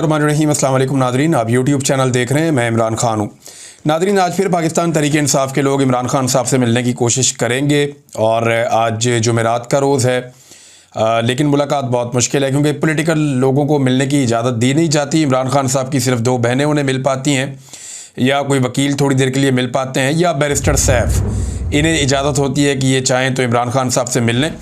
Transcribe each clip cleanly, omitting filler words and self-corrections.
रहीम अस्सलाम वालेकुम नादरीन, आप यूट्यूब चैनल देख रहे हैं। मैं इमरान खान हूँ। नादरीन, आज फिर पाकिस्तान तहरीक इंसाफ के लोग इमरान खान साहब से मिलने की कोशिश करेंगे और आज जुमेरात का रोज़ है, लेकिन मुलाकात बहुत मुश्किल है क्योंकि पॉलिटिकल लोगों को मिलने की इजाज़त दी नहीं जाती। इमरान खान साहब की सिर्फ 2 बहनें उन्हें मिल पाती हैं, या कोई वकील थोड़ी देर के लिए मिल पाते हैं, या बैरिस्टर सैफ, इन्हें इजाज़त होती है कि ये चाहें तो इमरान खान साहब से मिल लें।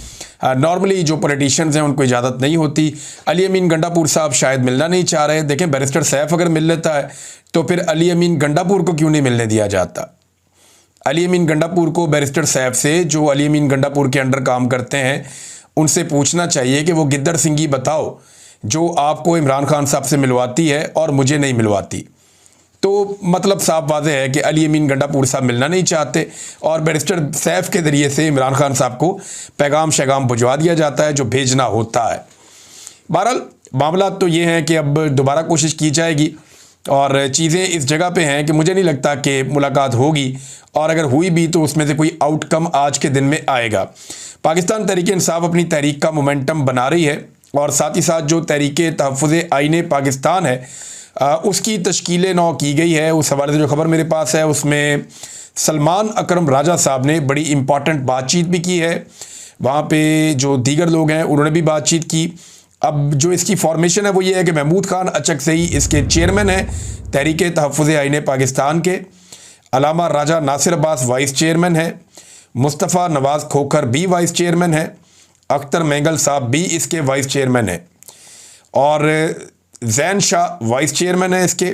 नॉर्मली जो पॉलिटिशियंस हैं उनको इजाज़त नहीं होती। अली अमीन गंडापुर साहब शायद मिलना नहीं चाह रहे। देखें, बैरिस्टर सैफ अगर मिल लेता है तो फिर अली अमीन गंडापुर को क्यों नहीं मिलने दिया जाता। अली अमीन गंडापुर को बैरिस्टर सैफ से, जो अली अमीन गंडापुर के अंडर काम करते हैं, उनसे पूछना चाहिए कि वो गिद्दड़ सिंगी बताओ जो आपको इमरान खान साहब से मिलवाती है और मुझे नहीं मिलवाती। तो मतलब साफ वाज़ेह है कि अली अमीन गंडापुर साहब मिलना नहीं चाहते और बैरिस्टर सैफ के ज़रिए से इमरान खान साहब को पैगाम शैगाम भिजवा दिया जाता है जो भेजना होता है। बहरहाल मामला तो ये हैं कि अब दोबारा कोशिश की जाएगी और चीज़ें इस जगह पे हैं कि मुझे नहीं लगता कि मुलाकात होगी, और अगर हुई भी तो उसमें से कोई आउटकम आज के दिन में आएगा। पाकिस्तान तहरीक इंसाफ अपनी तहरीक का मोमेंटम बना रही है और साथ ही साथ जो तहरीक तहफ़्फ़ुज़ आईन पाकिस्तान है उसकी तश्कील नौ की गई है। उस हवाले से जो खबर मेरे पास है उसमें सलमान अकरम राजा साहब ने बड़ी इम्पॉर्टेंट बातचीत भी की है। वहाँ पे जो दीगर लोग हैं उन्होंने भी बातचीत की। अब जो इसकी फॉर्मेशन है वो ये है कि महमूद खान अचक से ही इसके चेयरमैन हैं तहरीक तहफ़्फ़ुज़ आईन पाकिस्तान के, अलामा राजा नासिर अब्बास वाइस चेयरमैन है, मुस्तफ़ा नवाज़ खोखर भी वाइस चेयरमैन है, अख्तर मैंगल साहब भी इसके वाइस चेयरमैन हैं, और जैन शाह वाइस चेयरमैन है इसके,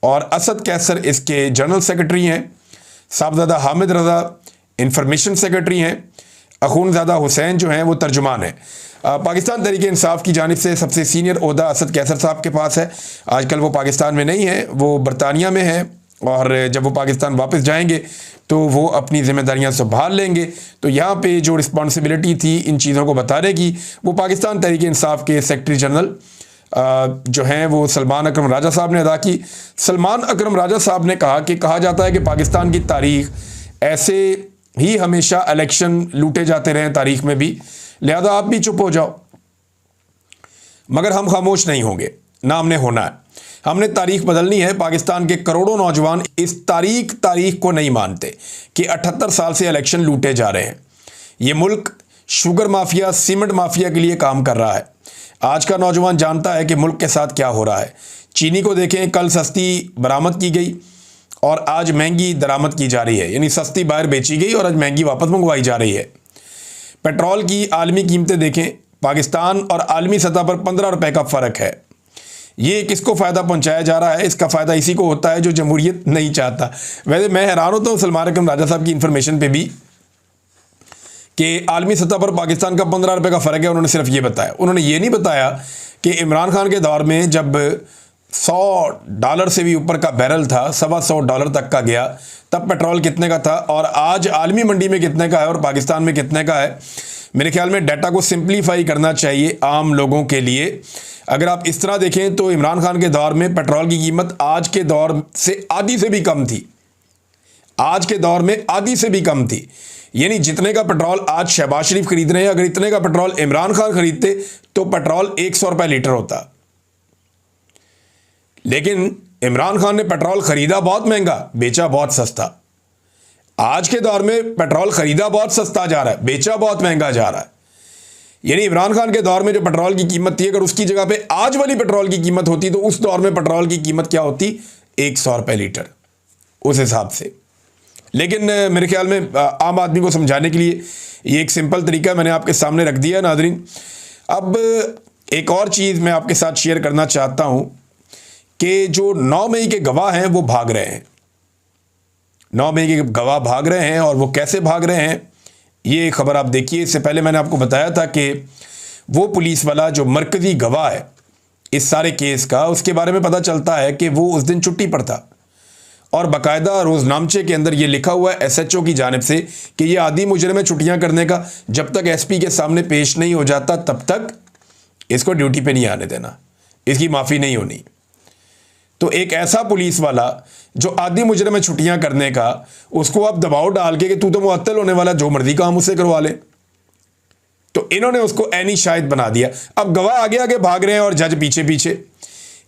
और असद कैसर इसके जनरल सेक्रेटरी हैं, साहबजादा हामिद रज़ा इंफॉर्मेशन सेक्रेटरी हैं, अखूनज़ादा हुसैन जो हैं वो तर्जुमान हैं। पाकिस्तान तहरीक इंसाफ की जानिब से सबसे सीनियर ओहदा असद कैसर साहब के पास है। आजकल वो पाकिस्तान में नहीं है, वो बरतानिया में है, और जब वो पाकिस्तान वापस जाएंगे तो वो अपनी ज़िम्मेदारियां संभाल लेंगे। तो यहाँ पे जो रिस्पॉन्सिबिलिटी थी इन चीज़ों को बताने की, वो पाकिस्तान तहरीक इंसाफ के सेक्रेटरी जनरल जो हैं वो सलमान अकरम राजा साहब ने अदा की। सलमान अकरम राजा साहब ने कहा कि कहा जाता है कि पाकिस्तान की तारीख ऐसे ही हमेशा इलेक्शन लूटे जाते रहे तारीख में भी, लिहाजा आप भी चुप हो जाओ, मगर हम खामोश नहीं होंगे, ना हमने होना है। हमने तारीख बदलनी है। पाकिस्तान के करोड़ों नौजवान इस तारीख को नहीं मानते कि 78 साल से इलेक्शन लूटे जा रहे हैं। ये मुल्क शुगर माफिया, सीमेंट माफिया के लिए काम कर रहा है। आज का नौजवान जानता है कि मुल्क के साथ क्या हो रहा है। चीनी को देखें, कल सस्ती बरामद की गई और आज महंगी दरामद की जा रही है, यानी सस्ती बाहर बेची गई और आज महंगी वापस मंगवाई जा रही है। पेट्रोल की आलमी कीमतें देखें, पाकिस्तान और आलमी सतह पर 15 रुपए का फ़र्क है। ये किसको फ़ायदा पहुंचाया जा रहा है? इसका फ़ायदा इसी को होता है जो जमहूरियत नहीं चाहता। वैसे मैं हैरान होता हूँ सलमान अकरम राजा साहब की इन्फॉर्मेशन पे भी कि आलमी सतह पर पाकिस्तान का 15 रुपए का फ़र्क है। उन्होंने सिर्फ ये बताया, उन्होंने ये नहीं बताया कि इमरान खान के दौर में जब $100 से भी ऊपर का बैरल था, $125 तक का गया, तब पेट्रोल कितने का था और आज आलमी मंडी में कितने का है और पाकिस्तान में कितने का है। मेरे ख्याल में डाटा को सिंप्लीफाई करना चाहिए आम लोगों के लिए। अगर आप इस तरह देखें तो इमरान खान के दौर में पेट्रोल की कीमत आज के दौर से आधी से भी कम थी, आज के दौर में आधी से भी कम थी। यानी जितने का पेट्रोल आज शहबाज शरीफ खरीद रहे हैं, अगर इतने का पेट्रोल इमरान खान खरीदते तो पेट्रोल 100 रुपए लीटर होता। लेकिन इमरान खान ने पेट्रोल खरीदा बहुत महंगा, बेचा बहुत सस्ता। आज के दौर में पेट्रोल खरीदा बहुत सस्ता जा रहा है, बेचा बहुत महंगा जा रहा है। यानी इमरान खान के दौर में जो पेट्रोल की कीमत थी, अगर उसकी जगह पे आज वाली पेट्रोल की कीमत होती तो उस दौर में पेट्रोल की कीमत क्या होती? 100 रुपए लीटर उस हिसाब से। लेकिन मेरे ख्याल में आम आदमी को समझाने के लिए ये एक सिंपल तरीका मैंने आपके सामने रख दिया नादरीन। अब एक और चीज़ मैं आपके साथ शेयर करना चाहता हूँ कि जो 9 मई के गवाह हैं वो भाग रहे हैं। 9 मई के गवाह भाग रहे हैं, और वो कैसे भाग रहे हैं ये खबर आप देखिए। इससे पहले मैंने आपको बताया था कि वो पुलिस वाला जो मरकज़ी गवाह है इस सारे केस का, उसके बारे में पता चलता है कि वो उस दिन छुट्टी पर था और बाकायदा रोज़नामचे के अंदर ये लिखा हुआ है SHO की जानिब से कि ये आदी मुजरिम है छुट्टियाँ करने का, जब तक SP के सामने पेश नहीं हो जाता तब तक इसको ड्यूटी पे नहीं आने देना, इसकी माफ़ी नहीं होनी। तो एक ऐसा पुलिस वाला जो आदी मुजरिम है छुट्टियाँ करने का, उसको आप दबाव डाल के कि तू तो मुअत्तल होने वाला, जो मर्जी काम उससे करवा ले, तो इन्होंने उसको ऐनी शाहिद बना दिया। अब गवाह आगे आगे भाग रहे हैं और जज पीछे पीछे।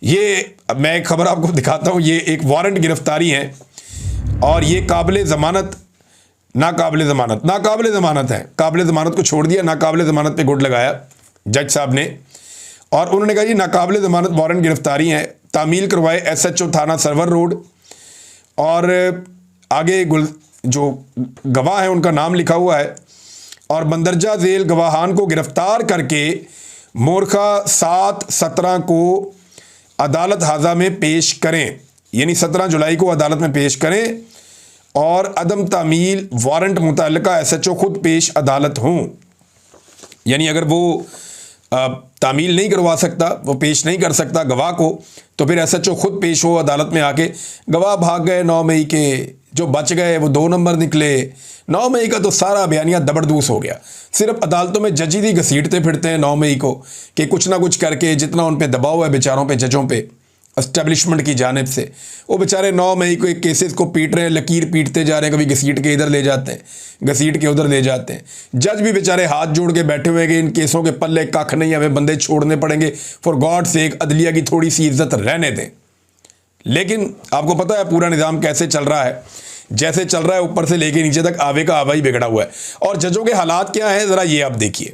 ये मैं एक खबर आपको दिखाता हूँ, ये एक वारंट गिरफ्तारी है और ये काबिल ज़मानत नाकाबिल ज़मानत है। काबिल ज़मानत को छोड़ दिया, नाकाबिल ज़मानत पे गुड लगाया जज साहब ने, और उन्होंने कहा जी नाकाबिल ज़मानत वारंट गिरफ्तारी है, तामील करवाए SHO थाना सरवर रोड। और आगे जो गवाह है उनका नाम लिखा हुआ है, और बंदरजा झेल गवाहान को गिरफ्तार करके मोरखा 7/17 को अदालत हाजा में पेश करें, यानी 17 जुलाई को अदालत में पेश करें, और अदम तामील वारंट मुतल्लिका SHO खुद पेश अदालत हों। यानी अगर वो तामील नहीं करवा सकता, वो पेश नहीं कर सकता गवाह को, तो फिर SHO खुद पेश हो अदालत में आके। गवाह भाग गए 9 मई के, जो बच गए वो 2 नंबर निकले। 9 मई का तो सारा बयानिया दबड़दूस हो गया। सिर्फ अदालतों में जज ही घसीटते फिरते हैं 9 मई को कि कुछ ना कुछ करके, जितना उन पे दबाव है बेचारों पे, जजों पे एस्टेब्लिशमेंट की जानिब से, वो बेचारे 9 मई को एक केसेस को पीट रहे हैं, लकीर पीटते जा रहे हैं, कभी घसीट के इधर ले जाते हैं, घसीट के उधर ले जाते हैं। जज भी बेचारे हाथ जोड़ के बैठे हुए कि इन केसों के पल्ले कख नहीं, हमें बंदे छोड़ने पड़ेंगे, फॉर गॉड सेक अदलिया की थोड़ी सी इज्जत रहने दें। लेकिन आपको पता है पूरा निज़ाम कैसे चल रहा है, जैसे चल रहा है ऊपर से लेके नीचे तक आवे का आवा ही बिगड़ा हुआ है। और जजों के हालात क्या हैं ज़रा ये आप देखिए,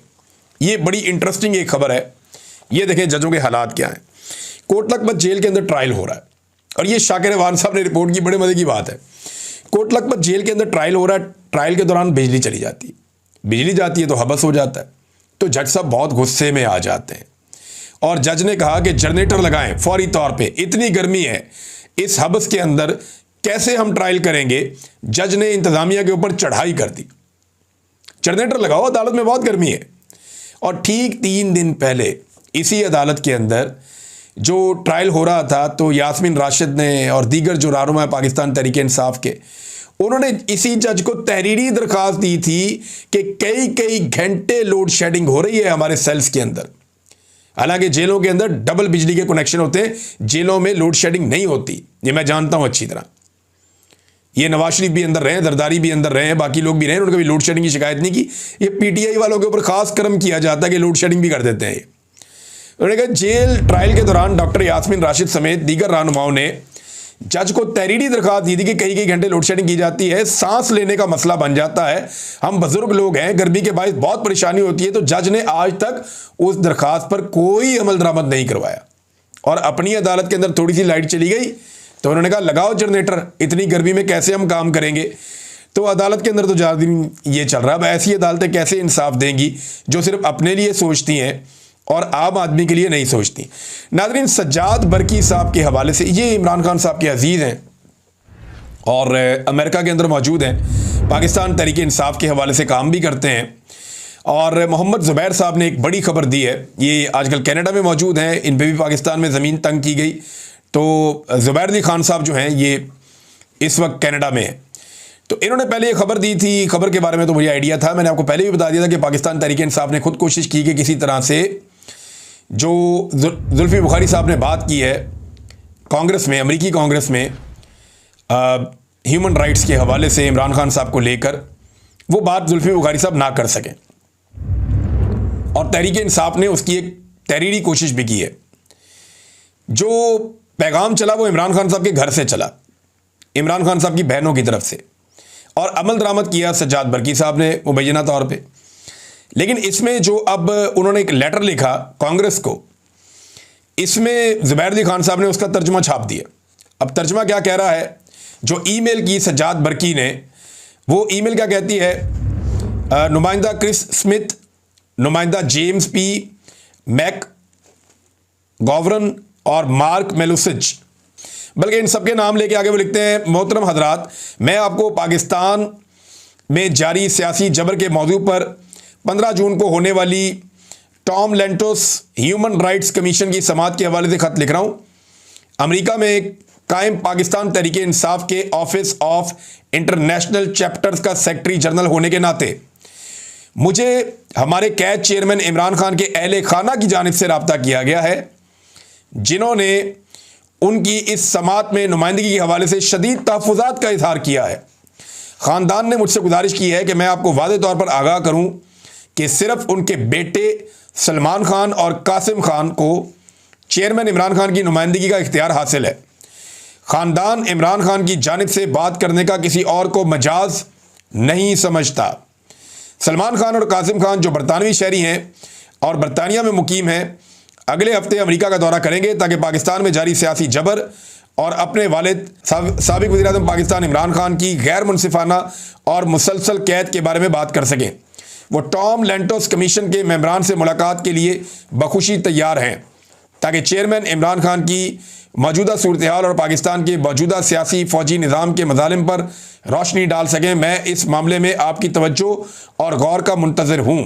ये बड़ी इंटरेस्टिंग एक खबर है। ये देखें जजों के हालात क्या हैं। कोट लखपत जेल के अंदर ट्रायल हो रहा है, और ये शाकिर अवान साहब ने रिपोर्ट की, बड़े मजे की बात है। कोट लखपत जेल के अंदर ट्रायल हो रहा है, ट्रायल के दौरान बिजली चली जाती है, बिजली जाती है तो हबस हो जाता है। तो जज साहब बहुत गुस्से में आ जाते हैं, और जज ने कहा कि जनरेटर लगाएं फौरी तौर पे, इतनी गर्मी है इस हबस के अंदर, कैसे हम ट्रायल करेंगे। जज ने इंतजामिया के ऊपर चढ़ाई कर दी, जनरेटर लगाओ, अदालत में बहुत गर्मी है। और ठीक 3 दिन पहले इसी अदालत के अंदर जो ट्रायल हो रहा था, तो यास्मीन राशिद ने और दीगर जो रहनुमा है पाकिस्तान तहरीक इंसाफ के, उन्होंने इसी जज को तहरीरी दरख्वास्त दी थी कि कई घंटे लोड शेडिंग हो रही है हमारे सेल्स के अंदर। हालांकि जेलों के अंदर डबल बिजली के कनेक्शन होते हैं, जेलों में लोड शेडिंग नहीं होती, ये मैं जानता हूं अच्छी तरह। ये नवाज शरीफ भी अंदर रहे, जरदारी भी अंदर रहे, बाकी लोग भी रहे, उन्होंने कभी लोड शेडिंग की शिकायत नहीं की। ये PTI वालों के ऊपर खास कर्म किया जाता है कि लोड शेडिंग भी कर देते हैं। उन्होंने कहा जेल ट्रायल के दौरान डॉक्टर यास्मीन राशिद समेत दीगर रहनुमाओं ने जज को तहरीरी दरख्वास्त दी थी कि कई घंटे लोड शेडिंग की जाती है, सांस लेने का मसला बन जाता है, हम बुजुर्ग लोग हैं, गर्मी के बायस बहुत परेशानी होती है। तो जज ने आज तक उस दरख्वास्त पर कोई अमल दरामद नहीं करवाया, और अपनी अदालत के अंदर थोड़ी सी लाइट चली गई तो उन्होंने कहा लगाओ जनरेटर, इतनी गर्मी में कैसे हम काम करेंगे। तो अदालत के अंदर तो ज़्यादा दिन ये चल रहा है। अब ऐसी अदालतें कैसे इंसाफ देंगी जो सिर्फ अपने लिए सोचती हैं और आम आदमी के लिए नहीं सोचती। नाज़रीन, सज्जाद बरकी साहब के हवाले से, ये इमरान खान साहब के अजीज़ हैं और अमेरिका के अंदर मौजूद हैं, पाकिस्तान तहरीक इंसाफ के हवाले से काम भी करते हैं। और मोहम्मद ज़ुबैर साहब ने एक बड़ी खबर दी है, ये आजकल कनाडा में मौजूद हैं, इन पर भी पाकिस्तान में ज़मीन तंग की गई। तो ज़ुबैर अली खान साहब जो हैं ये इस वक्त कनाडा में हैं। तो इन्होंने पहले ये खबर दी थी, खबर के बारे में तो मुझे आइडिया था, मैंने आपको पहले भी बता दिया था कि पाकिस्तान तहरीक इंसाफ ने खुद कोशिश की कि किसी तरह से जो जुल्फी बुखारी साहब ने बात की है कांग्रेस में, अमेरिकी कांग्रेस में ह्यूमन राइट्स के हवाले से इमरान खान साहब को लेकर, वो बात जुल्फी बुखारी साहब ना कर सकें, और तहरीक इंसाफ ने उसकी एक तहरीरी कोशिश भी की है। जो पैगाम चला वो इमरान खान साहब के घर से चला, इमरान खान साहब की बहनों की तरफ से, और अमल दरामद किया सज्जाद बरकी साहब ने मुबैना तौर पे। लेकिन इसमें जो अब उन्होंने एक लेटर लिखा कांग्रेस को, इसमें ज़ुबैर अली खान साहब ने उसका तर्जुमा छाप दिया। अब तर्जुमा क्या कह रहा है, जो ईमेल की सज्जाद बरकी ने, वो ईमेल क्या कहती है, नुमाइंदा क्रिस स्मिथ, नुमाइंदा जेम्स पी मैक गॉवरन और मार्क मेलुसिच, बल्कि इन सबके नाम लेके आगे वो लिखते हैं, मोहतरम हजरात, मैं आपको पाकिस्तान में जारी सियासी जबर के मौजू पर 15 जून को होने वाली टॉम लेंटोस ह्यूमन राइट्स कमीशन की समाअत के हवाले से ख़त लिख रहा हूँ। अमेरिका में कायम पाकिस्तान तहरीक इंसाफ के ऑफिस ऑफ इंटरनेशनल चैप्टर्स का सेक्रेटरी जनरल होने के नाते मुझे हमारे कैद चेयरमैन इमरान खान के अहले खाना की जानिब से रब्ता किया गया है, जिन्होंने उनकी इस समाअत में नुमाइंदगी के हवाले से शदीद तहफ़्फ़ुज़ात का इज़हार किया है। ख़ानदान ने मुझसे गुजारिश की है कि मैं आपको वाज़ेह तौर पर आगाह करूं कि सिर्फ उनके बेटे सलमान खान और कासिम खान को चेयरमैन इमरान खान की नुमाइंदगी का इख्तियार हासिल है। ख़ानदान इमरान खान की जानिब से बात करने का किसी और को मजाज नहीं समझता। सलमान खान और कासिम खान जो बरतानवी शहरी हैं और बरतानिया में मुकीम हैं, अगले हफ्ते अमेरिका का दौरा करेंगे ताकि पाकिस्तान में जारी सियासी जबर और अपने वालिद साबिक वज़ीर-ए-आज़म पाकिस्तान इमरान खान की गैर मुनसिफाना और मुसलसल कैद के बारे में बात कर सकें। वो टॉम लैंटोस कमीशन के मेंबरान से मुलाकात के लिए बखुशी तैयार हैं ताकि चेयरमैन इमरान खान की मौजूदा सूरत हाल और पाकिस्तान के मौजूदा सियासी फ़ौजी निज़ाम के मज़ालिम पर रोशनी डाल सकें। मैं इस मामले में आपकी तवज्जो और गौर का मुंतज़िर हूँ।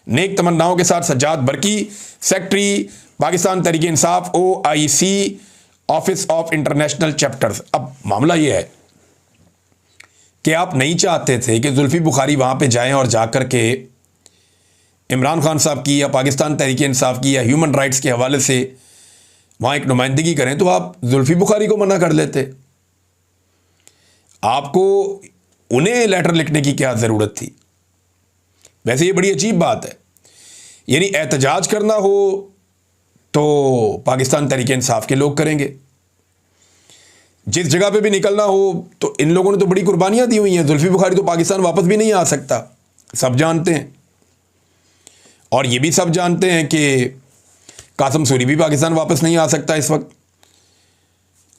नेक तमन्नाओं के साथ Sajjad Barki, secretary Pakistan Tehreek Insaf OIC, office of international chapters. अब मामला ये है कि आप नहीं चाहते थे कि जुल्फी बुखारी वहाँ पे जाएं और जाकर के इमरान खान साहब की या पाकिस्तान तहरीक इंसाफ की या ह्यूमन राइट्स के हवाले से वहाँ एक नुमाइंदगी करें, तो आप जुल्फी बुखारी को मना कर लेते। आपको उन्हें लेटर लिखने की क्या ज़रूरत थी? वैसे ये बड़ी अजीब बात है। यानी एहतजाज करना हो तो पाकिस्तान तहरीक इंसाफ के लोग करेंगे, जिस जगह पे भी निकलना हो तो इन लोगों ने तो बड़ी कुर्बानियां दी हुई हैं। जुल्फी बुखारी तो पाकिस्तान वापस भी नहीं आ सकता, सब जानते हैं। और ये भी सब जानते हैं कि कासिम सूरी भी पाकिस्तान वापस नहीं आ सकता इस वक्त,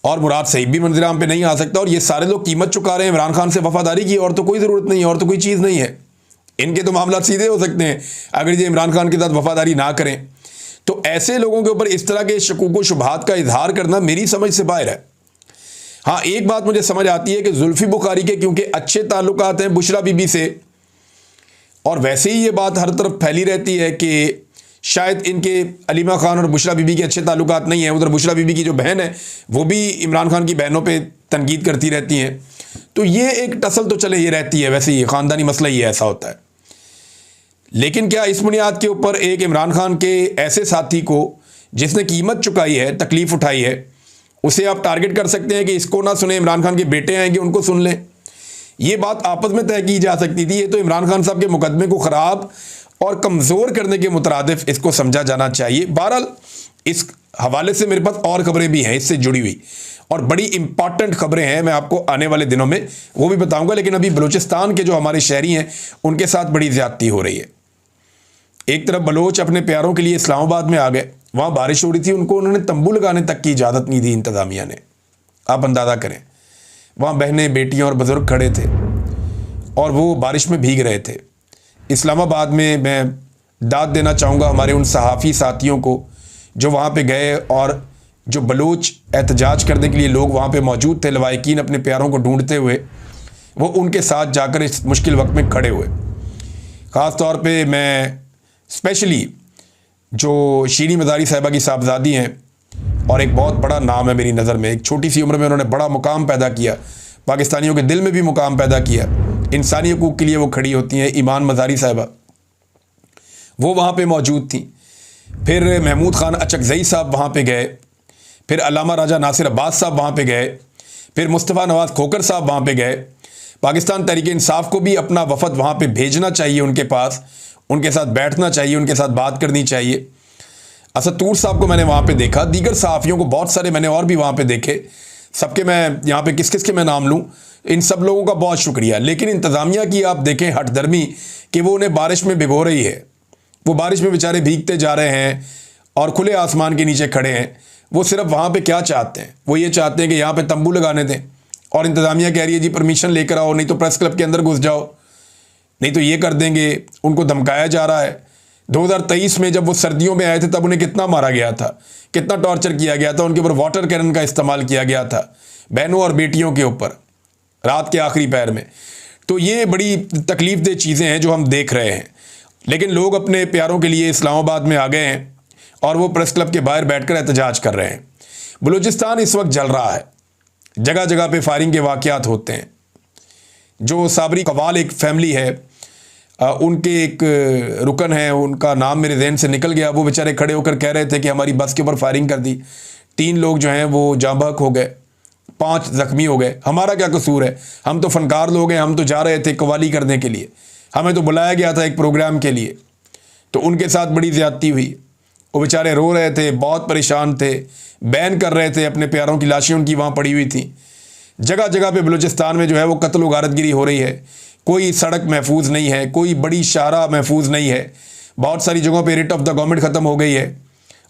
और मुराद सईद भी मंजराम पे नहीं आ सकता। और ये सारे लोग कीमत चुका रहे हैं इमरान खान से वफादारी की, और तो कोई ज़रूरत नहीं है, और तो कोई चीज़ नहीं है। इनके तो मामला सीधे हो सकते हैं अगर ये इमरान खान के साथ वफादारी ना करें। तो ऐसे लोगों के ऊपर इस तरह के शकूक व शुबहात का इजहार करना मेरी समझ से बाहर है। हाँ, एक बात मुझे समझ आती है कि जुल्फी बुखारी के क्योंकि अच्छे ताल्लुकात हैं बुशरा बीबी से, और वैसे ही ये बात हर तरफ फैली रहती है कि शायद इनके अलीमा खान और बुशरा बीबी के अच्छे ताल्लुकात नहीं हैं। उधर बुशरा बीबी की जो बहन है वो भी इमरान खान की बहनों पे तनकीद करती रहती हैं। तो ये एक टसल तो चले ये रहती है, वैसे ये ख़ानदानी मसला ही ऐसा होता है। लेकिन क्या इस बुनियाद के ऊपर एक इमरान खान के ऐसे साथी को जिसने कीमत चुकाई है, तकलीफ़ उठाई है, उसे आप टारगेट कर सकते हैं कि इसको ना सुने, इमरान खान के बेटे आएंगे उनको सुन लें? ये बात आपस में तय की जा सकती थी। ये तो इमरान खान साहब के मुकदमे को ख़राब और कमज़ोर करने के मुतरादिफ इसको समझा जाना चाहिए। बहरहाल इस हवाले से मेरे पास और खबरें भी हैं इससे जुड़ी हुई, और बड़ी इंपॉर्टेंट खबरें हैं। मैं आपको आने वाले दिनों में वो भी बताऊंगा। लेकिन अभी बलूचिस्तान के जो हमारे शहरी हैं उनके साथ बड़ी ज़्यादती हो रही है। एक तरफ बलोच अपने प्यारों के लिए इस्लामाबाद में आ गए, वहाँ बारिश हो रही थी, उनको उन्होंने तंबू लगाने तक की इजाज़त नहीं दी इंतज़ामिया ने। आप अंदाज़ा करें, वहाँ बहनें, बेटियाँ और बुज़ुर्ग खड़े थे और वो बारिश में भीग रहे थे। इस्लामाबाद में मैं दाद देना चाहूँगा हमारे उन सहाफ़ी साथियों को जो वहाँ पे गए और जो बलोच एहतजाज करने के लिए लोग वहाँ पे मौजूद थे, लवाहिकीन अपने प्यारों को ढूंढते हुए, वो उनके साथ जाकर इस मुश्किल वक्त में खड़े हुए। ख़ास तौर पे मैं स्पेशली जो शीरी मज़ारी साहिबा की साहबजादी हैं और एक बहुत बड़ा नाम है मेरी नज़र में, एक छोटी सी उम्र में उन्होंने बड़ा मुकाम पैदा किया, पाकिस्तानियों के दिल में भी मुकाम पैदा किया, इंसानी हकूक़ के लिए वो खड़ी होती हैं, ईमान मज़ारी साहिबा, वो वहाँ पे मौजूद थी। फिर महमूद ख़ान अचकज़ई साहब वहाँ पे गए, फिर अल्लामा राजा नासिर अब्बास साहब वहाँ पे गए, फिर मुस्तफ़ा नवाज़ खोकर साहब वहाँ पे गए। पाकिस्तान तहरीक इंसाफ को भी अपना वफ़द वहाँ पे भेजना चाहिए, उनके पास उनके साथ बैठना चाहिए, उनके साथ बात करनी चाहिए। असद तूर साहब को मैंने वहाँ पे देखा, दीगर सहाफ़ियों को बहुत सारे मैंने और भी वहाँ पे देखे, सबके मैं यहाँ पे किस किस के मैं नाम लूँ, इन सब लोगों का बहुत शुक्रिया। लेकिन इंतज़ामिया की आप देखें हठधर्मी कि वो उन्हें बारिश में भिगो रही है, वो बारिश में बेचारे भीगते जा रहे हैं और खुले आसमान के नीचे खड़े हैं। वो सिर्फ वहाँ पे क्या चाहते हैं, वो ये चाहते हैं कि यहाँ पे तंबू लगाने दें, और इंतज़ामिया कह रही है जी परमिशन लेकर आओ, नहीं तो प्रेस क्लब के अंदर घुस जाओ, नहीं तो ये कर देंगे। उनको धमकाया जा रहा है। 2023 में जब वो सर्दियों में आए थे तब उन्हें कितना मारा गया था, कितना टॉर्चर किया गया था, उनके ऊपर वाटर कैनन का इस्तेमाल किया गया था, बहनों और बेटियों के ऊपर रात के आखिरी पैर में। तो ये बड़ी तकलीफ़ दह चीज़ें हैं जो हम देख रहे हैं। लेकिन लोग अपने प्यारों के लिए इस्लामाबाद में आ गए हैं और वो प्रेस क्लब के बाहर बैठकर एहतजाज कर रहे हैं। बलूचिस्तान इस वक्त जल रहा है, जगह जगह पे फायरिंग के वाक़यात होते हैं। जो साबरी कवाल एक फैमिली है, उनके एक रुकन है, उनका नाम मेरे जहन से निकल गया, वो बेचारे खड़े होकर कह रहे थे कि हमारी बस के ऊपर फायरिंग कर दी, 3 लोग जो हैं वो जाँ बहक हो गए, 5 ज़ख्मी हो गए। हमारा क्या कसूर है, हम तो फ़नकार लोग हैं, हम तो जा रहे थे कवाली करने के लिए, हमें तो बुलाया गया था एक प्रोग्राम के लिए। तो उनके साथ बड़ी ज़्यादती हुई। वो बेचारे रो रहे थे, बहुत परेशान थे, बैन कर रहे थे, अपने प्यारों की लाशें उनकी वहाँ पड़ी हुई थी। जगह जगह पे बलूचिस्तान में जो है वो कत्ल व गारतगिरी हो रही है, कोई सड़क महफूज नहीं है, कोई बड़ी शाहराह महफूज नहीं है, बहुत सारी जगहों पे रेट ऑफ द गवर्नमेंट ख़त्म हो गई है।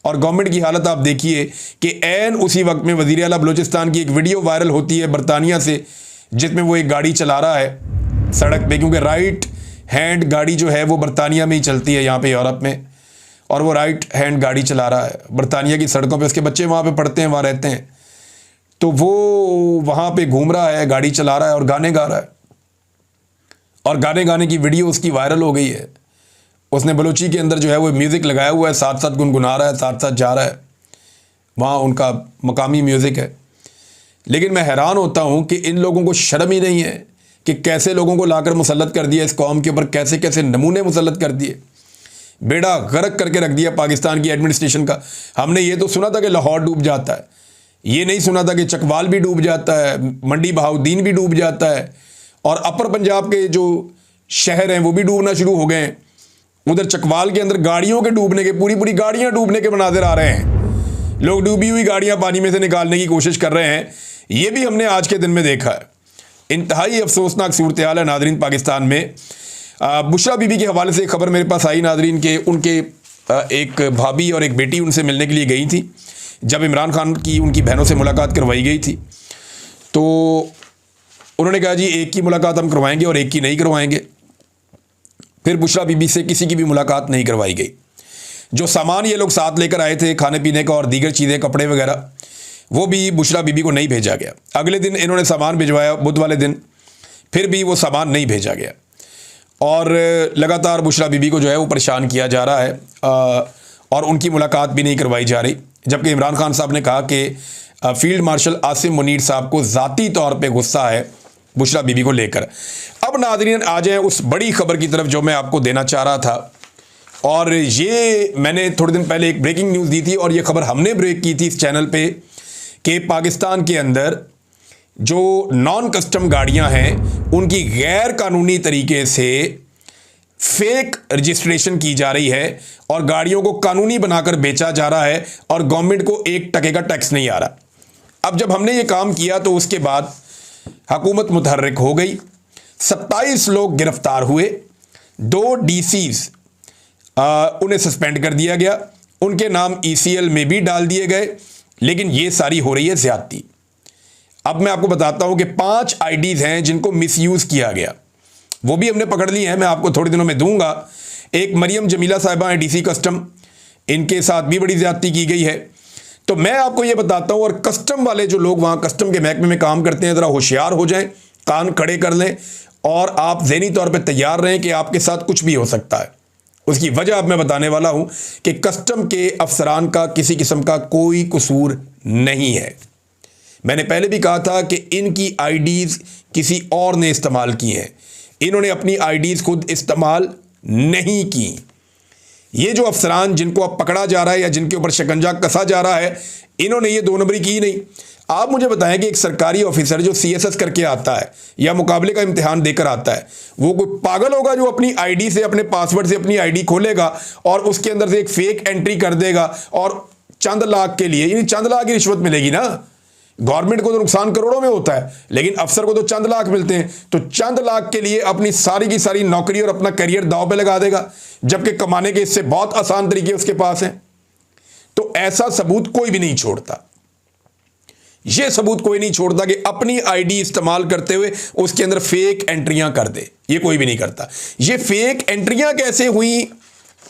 और गवर्नमेंट की हालत आप देखिए कि ऐन उसी वक्त में वज़ीर आला बलूचिस्तान की एक वीडियो वायरल होती है बरतानिया से, जिसमें वो एक गाड़ी चला रहा है सड़क पे, क्योंकि राइट हैंड गाड़ी जो है वो बरतानिया में ही चलती है, यहाँ पे यूरोप में, और वो राइट हैंड गाड़ी चला रहा है बरतानिया की सड़कों पे। उसके बच्चे वहाँ पे पढ़ते हैं, वहाँ रहते हैं, तो वो वहाँ पे घूम रहा है, गाड़ी चला रहा है और गाने गा रहा है, और गाने गाने की वीडियो उसकी वायरल हो गई है। उसने बलूची के अंदर जो है वो म्यूज़िक लगाया हुआ है, साथ साथ गुनगुना रहा है, साथ साथ जा रहा है, वहाँ उनका मकामी म्यूज़िक है। लेकिन मैं हैरान होता हूँ कि इन लोगों को शर्म ही नहीं है कि कैसे लोगों को लाकर मुसल्लत कर दिया, इस कौम के ऊपर कैसे कैसे नमूने मुसल्लत कर दिए, बेड़ा गर्क करके रख दिया पाकिस्तान की एडमिनिस्ट्रेशन का। हमने ये तो सुना था कि लाहौर डूब जाता है, ये नहीं सुना था कि चकवाल भी डूब जाता है, मंडी बहाउद्दीन भी डूब जाता है, और अपर पंजाब के जो शहर हैं वो भी डूबना शुरू हो गए हैं। उधर चकवाल के अंदर गाड़ियों के डूबने के, पूरी पूरी गाड़ियां डूबने के मनाजिर आ रहे हैं, लोग डूबी हुई गाड़ियां पानी में से निकालने की कोशिश कर रहे हैं। ये भी हमने आज के दिन में देखा है। इंतहाई अफसोसनाक सूरत हाल है नादरीन पाकिस्तान में। बुशरा बीबी के हवाले से एक खबर मेरे पास आई नादरीन के, उनके एक भाभी और एक बेटी उनसे मिलने के लिए गई थी। जब इमरान खान की उनकी बहनों से मुलाकात करवाई गई थी तो उन्होंने कहा जी एक की मुलाकात हम करवाएंगे और एक की नहीं करवाएंगे। फिर बुशरा बीबी से किसी की भी मुलाकात नहीं करवाई गई। जो सामान ये लोग साथ लेकर आए थे खाने पीने का और दीगर चीज़ें, कपड़े वगैरह, वो भी बुशरा बीबी को नहीं भेजा गया। अगले दिन इन्होंने सामान भिजवाया, बुध वाले दिन, फिर भी वो सामान नहीं भेजा गया और लगातार बुशरा बीबी को जो है वो परेशान किया जा रहा है और उनकी मुलाकात भी नहीं करवाई जा रही। जबकि इमरान खान साहब ने कहा कि फील्ड मार्शल आसिम मुनीर साहब को ज़ाती तौर पे गुस्सा है बुशरा बीबी को लेकर। अब नाज़रीन आ जाए उस बड़ी खबर की तरफ जो मैं आपको देना चाह रहा था, और ये मैंने थोड़े दिन पहले एक ब्रेकिंग न्यूज़ दी थी और ये खबर हमने ब्रेक की थी इस चैनल पे कि पाकिस्तान के अंदर जो नॉन कस्टम गाड़ियां हैं उनकी गैर कानूनी तरीके से फेक रजिस्ट्रेशन की जा रही है और गाड़ियों को कानूनी बनाकर बेचा जा रहा है और गवर्नमेंट को 1 टके का टैक्स नहीं आ रहा। अब जब हमने ये काम किया तो उसके बाद हुकूमत मुतहर्रिक हो गई, 27 लोग गिरफ्तार हुए, 2 डीसीज उन्हें सस्पेंड कर दिया गया, उनके नाम ECL में भी डाल दिए गए। लेकिन ये सारी हो रही है ज्यादती। अब मैं आपको बताता हूं कि 5 आईडीज हैं जिनको मिसयूज किया गया, वो भी हमने पकड़ ली हैं, मैं आपको थोड़े दिनों में दूंगा। एक मरियम जमीला साहिबा हैं DC कस्टम, इनके साथ भी बड़ी ज्यादती की गई है। तो मैं आपको ये बताता हूं, और कस्टम वाले जो लोग वहां कस्टम के महकमे में काम करते हैं, ज़रा होशियार हो जाएं, कान खड़े कर लें और आप ज़हनी तौर पे तैयार रहें कि आपके साथ कुछ भी हो सकता है। उसकी वजह अब मैं बताने वाला हूं कि कस्टम के अफसरान का किसी किस्म का कोई कसूर नहीं है। मैंने पहले भी कहा था कि इनकी आईडीज़ किसी और ने इस्तेमाल की हैं, इन्होंने अपनी आईडीज़ खुद इस्तेमाल नहीं की। ये जो अफसरान जिनको अब पकड़ा जा रहा है या जिनके ऊपर शिकंजा कसा जा रहा है, इन्होंने ये 2 नंबरी की नहीं। आप मुझे बताएं कि एक सरकारी ऑफिसर जो CSS करके आता है या मुकाबले का इम्तिहान देकर आता है, वो कोई पागल होगा जो अपनी आईडी से, अपने पासवर्ड से अपनी आईडी खोलेगा और उसके अंदर से एक फेक एंट्री कर देगा और चंद लाख के लिए, यानी चंद लाख की रिश्वत मिलेगी ना। गवर्नमेंट को तो नुकसान करोड़ों में होता है, लेकिन अफसर को तो चंद लाख मिलते हैं, तो चंद लाख के लिए अपनी सारी की सारी नौकरी और अपना करियर दांव पे लगा देगा, जबकि कमाने के इससे बहुत आसान तरीके उसके पास हैं। तो ऐसा सबूत कोई भी नहीं छोड़ता, यह सबूत कोई नहीं छोड़ता कि अपनी आईडी इस्तेमाल करते हुए उसके अंदर फेक एंट्रियां कर दे, ये कोई भी नहीं करता। ये फेक एंट्रियां कैसे हुई,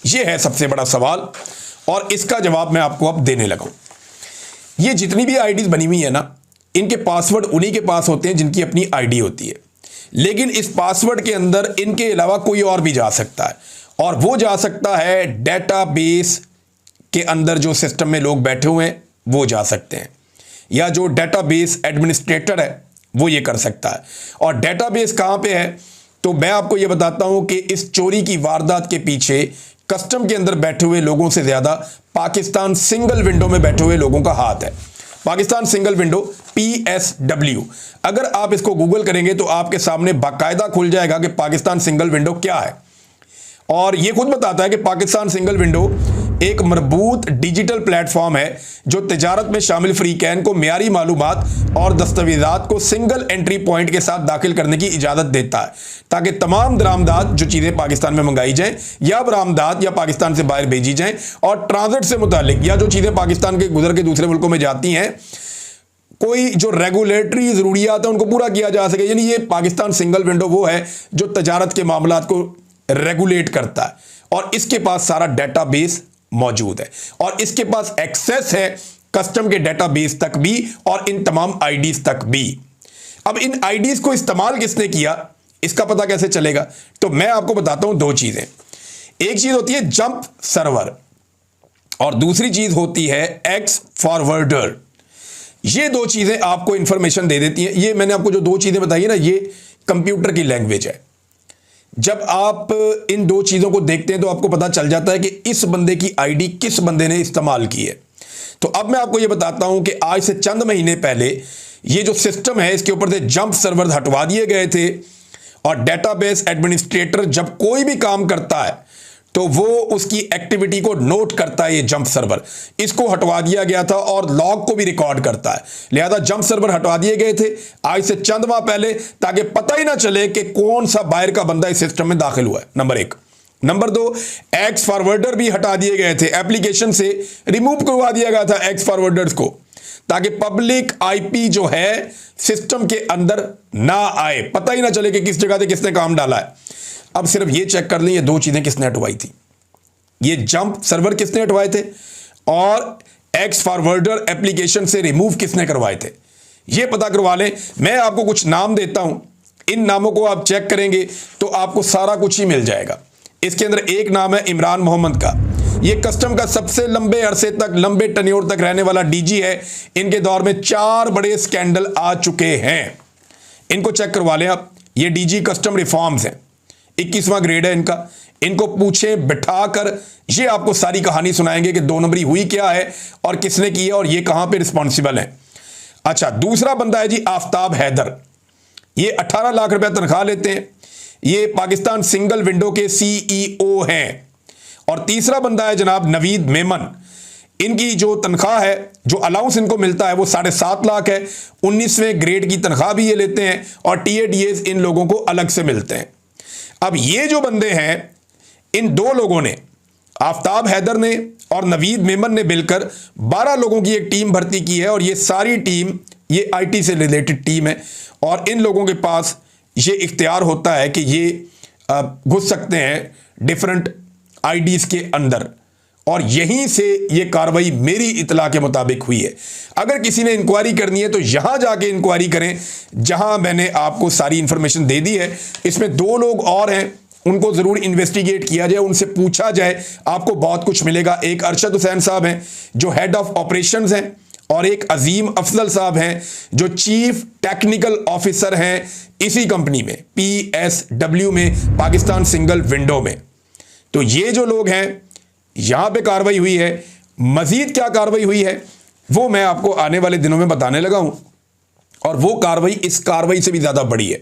ये है सबसे बड़ा सवाल, और इसका जवाब मैं आपको अब देने लगा हूं। ये जितनी भी आईडीज बनी हुई है ना, इनके पासवर्ड उन्हीं के पास होते हैं जिनकी अपनी आईडी होती है, लेकिन इस पासवर्ड के अंदर इनके अलावा कोई और भी जा सकता है, और वो जा सकता है डेटाबेस के अंदर जो सिस्टम में लोग बैठे हुए हैं वो जा सकते हैं, या जो डेटाबेस एडमिनिस्ट्रेटर है वो ये कर सकता है। और डेटाबेस कहाँ पे है, तो मैं आपको ये बताता हूँ कि इस चोरी की वारदात के पीछे कस्टम के अंदर बैठे हुए लोगों से ज़्यादा पाकिस्तान सिंगल विंडो में बैठे हुए लोगों का हाथ है। पाकिस्तान सिंगल विंडो PSW, अगर आप इसको गूगल करेंगे तो आपके सामने बाकायदा खुल जाएगा कि पाकिस्तान सिंगल विंडो क्या है, और ये खुद बताता है कि पाकिस्तान सिंगल विंडो एक मजबूत डिजिटल प्लेटफॉर्म है जो तिजारत में शामिल फ्रीकैन को मियारी मालूमात और दस्तावेजात को सिंगल एंट्री पॉइंट के साथ दाखिल करने की इजाज़त देता है, ताकि तमाम दरामदात जो चीज़ें पाकिस्तान में मंगाई जाएं या बरामदात या पाकिस्तान से बाहर भेजी जाएं और ट्रांजिट से मुतालिक या जो चीज़ें पाकिस्तान के गुजर के दूसरे मुल्कों में जाती हैं, कोई जो रेगुलेटरी ज़रूरियात है उनको पूरा किया जा सके। यानी ये पाकिस्तान सिंगल विंडो वो है जो तजारत के मामलात को रेगुलेट करता है और इसके पास सारा डेटाबेस मौजूद है और इसके पास एक्सेस है कस्टम के डेटाबेस तक भी और इन तमाम आईडीज तक भी। अब इन आईडीज को इस्तेमाल किसने किया, इसका पता कैसे चलेगा? तो मैं आपको बताता हूं दो चीजें। एक चीज होती है जंप सर्वर और दूसरी चीज होती है एक्स फॉरवर्डर। ये दो चीजें आपको इंफॉर्मेशन दे देती हैं। ये मैंने आपको जो दो चीजें बताई है ना, ये कंप्यूटर की लैंग्वेज है। जब आप इन दो चीजों को देखते हैं तो आपको पता चल जाता है कि इस बंदे की आईडी किस बंदे ने इस्तेमाल की है। तो अब मैं आपको यह बताता हूं कि आज से चंद महीने पहले ये जो सिस्टम है इसके ऊपर से जंप सर्वर हटवा दिए गए थे और डेटाबेस एडमिनिस्ट्रेटर जब कोई भी काम करता है तो वो उसकी एक्टिविटी को नोट करता है। ये जंप सर्वर, इसको हटवा दिया गया था और लॉग को भी रिकॉर्ड करता है। लिहाजा जंप सर्वर हटवा दिए गए थे आज से चंद माह पहले, ताकि पता ही ना चले कि कौन सा बाहर का बंदा इस सिस्टम में दाखिल हुआ है, नंबर एक। नंबर दो, एक्स फॉरवर्डर भी हटा दिए गए थे, एप्लीकेशन से रिमूव करवा दिया गया था एक्स फॉरवर्डर्स को, ताकि पब्लिक आईपी जो है सिस्टम के अंदर ना आए, पता ही ना चले कि किस जगह से किसने काम डाला है। अब सिर्फ ये चेक कर लें ये दो चीजें किसने हटवाई थी, ये जंप सर्वर किसने हटवाए थे और एक्स फॉरवर्डर एप्लीकेशन से रिमूव किसने करवाए थे, ये पता करवा लें। मैं आपको कुछ नाम देता हूं, इन नामों को आप चेक करेंगे तो आपको सारा कुछ ही मिल जाएगा। इसके अंदर एक नाम है इमरान मोहम्मद का। ये कस्टम का सबसे लंबे अरसे तक, लंबे टन्योर तक रहने वाला डीजी है। इनके दौर में 4 बड़े स्कैंडल आ चुके हैं, इनको चेक करवा लें आप। ये डीजी कस्टम रिफॉर्म्स हैं, 21वां ग्रेड है इनका। इनको पूछें बिठाकर, ये आपको सारी कहानी सुनाएंगे कि 2 नंबरी हुई क्या है और किसने की है और ये कहां पे रिस्पॉन्सिबल है। अच्छा, दूसरा बंदा है जी आफ्ताब हैदर। ये 18 लाख रुपया तनख्वाह लेते हैं, ये पाकिस्तान सिंगल विंडो के सीईओ हैं। और तीसरा बंदा है जनाब नवीद मेमन। इनकी जो तनख्वाह है, जो अलाउंस इनको मिलता है वो 7.5 लाख है। 19वें ग्रेड की तनख्वाह भी ये लेते हैं और टीएडीएस इन लोगों को अलग से मिलते हैं। अब ये जो बंदे हैं, इन 2 लोगों ने, आफ्ताब हैदर ने और नवीद मेमन ने मिलकर 12 लोगों की एक टीम भर्ती की है और ये सारी टीम ये आईटी से रिलेटेड टीम है और इन लोगों के पास ये इख्तियार होता है कि ये घुस सकते हैं डिफरेंट आईडीज के अंदर और यहीं से ये कार्रवाई मेरी इतला के मुताबिक हुई है। अगर किसी ने इंक्वायरी करनी है तो यहां जाके इंक्वायरी करें जहां मैंने आपको सारी इंफॉर्मेशन दे दी है। इसमें 2 लोग और हैं, उनको जरूर इन्वेस्टिगेट किया जाए, उनसे पूछा जाए, आपको बहुत कुछ मिलेगा। एक अरशद हुसैन साहब हैं जो हेड ऑफ ऑपरेशंस हैं और एक अजीम अफजल साहब हैं जो चीफ टेक्निकल ऑफिसर हैं इसी कंपनी में, PSW में, पाकिस्तान सिंगल विंडो में। तो ये जो लोग हैं, यहां पे कार्रवाई हुई है। मजीद क्या कार्रवाई हुई है वो मैं आपको आने वाले दिनों में बताने लगा हूं और वो कार्रवाई इस कार्रवाई से भी ज्यादा बड़ी है।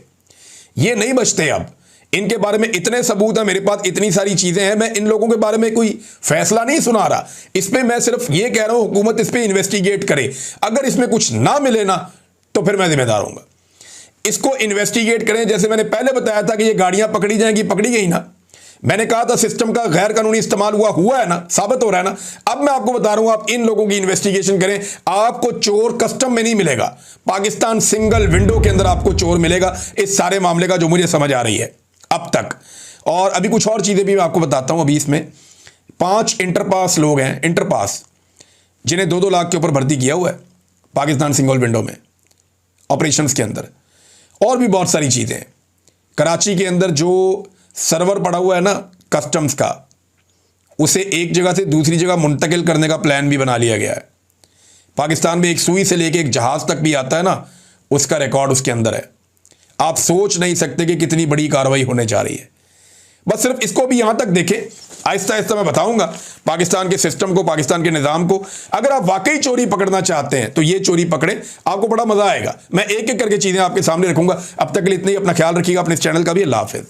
ये नहीं बचते, अब इनके बारे में इतने सबूत हैं मेरे पास, इतनी सारी चीजें हैं। मैं इन लोगों के बारे में कोई फैसला नहीं सुना रहा, इस पे मैं सिर्फ ये कह रहा हूं हुकूमत इस पे इन्वेस्टिगेट करे। अगर इसमें कुछ ना मिले ना तो फिर मैं जिम्मेदार हूंगा। इसको इन्वेस्टिगेट करें। जैसे मैंने पहले बताया था कि ये गाड़ियां पकड़ी जाएंगी, पकड़ी गई ना। मैंने कहा था सिस्टम का गैर कानूनी इस्तेमाल हुआ है ना, साबित हो रहा है ना। अब मैं आपको बता रहा हूं, आप इन लोगों की इन्वेस्टिगेशन करें। आपको चोर कस्टम में नहीं मिलेगा, पाकिस्तान सिंगल विंडो के अंदर आपको चोर मिलेगा इस सारे मामले का, जो मुझे समझ आ रही है अब तक। और अभी कुछ और चीजें भी मैं आपको बताता हूं। अभी इसमें 5 इंटरपास लोग हैं, इंटरपास, जिन्हें 2-2 लाख के ऊपर भर्ती किया हुआ है पाकिस्तान सिंगल विंडो में ऑपरेशंस के अंदर। और भी बहुत सारी चीजें हैं। कराची के अंदर जो सर्वर पड़ा हुआ है ना कस्टम्स का, उसे एक जगह से दूसरी जगह मुंतकिल करने का प्लान भी बना लिया गया है। पाकिस्तान में एक सुई से लेके एक जहाज तक भी आता है ना, उसका रिकॉर्ड उसके अंदर है। आप सोच नहीं सकते कि कितनी बड़ी कार्रवाई होने जा रही है। बस सिर्फ इसको भी यहां तक देखें, आहिस्ता आहिस्ता मैं बताऊंगा पाकिस्तान के सिस्टम को, पाकिस्तान के निज़ाम को। अगर आप वाकई चोरी पकड़ना चाहते हैं तो ये चोरी पकड़े, आपको बड़ा मजा आएगा। मैं एक एक करके चीजें आपके सामने रखूंगा। अब तक के लिए इतना ही। अपना ख्याल रखिएगा, अपने इस चैनल का भी। अल्लाह हाफिज़।